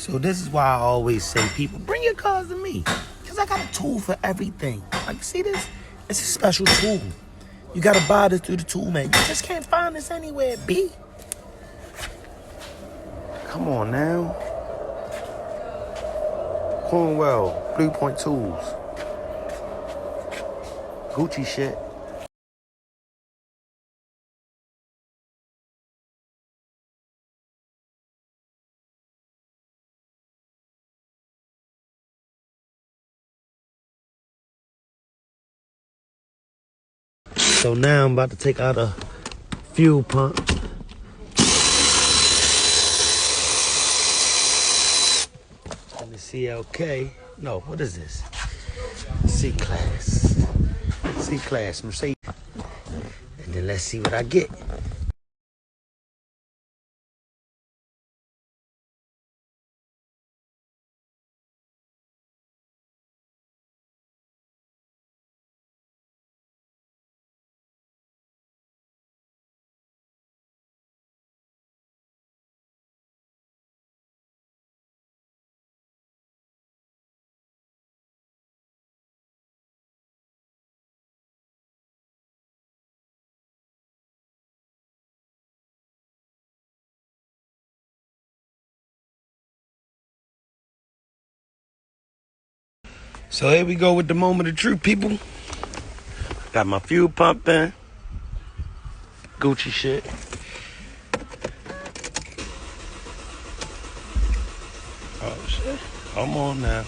So this is why I always say, people, bring your cars to me. Because I got a tool for everything. Like, see this? It's a special tool. You got to buy this through the tool, man. You just can't find this anywhere, B. Come on now. Cornwell, Blue Point Tools. Gucci shit. So now I'm about to take out a fuel pump. And the CLK. No, what is this? C-Class. C-Class Mercedes. And then let's see what I get. So here we go with the moment of truth, people. Got my fuel pump in. Gucci shit. Oh shit. Come on now.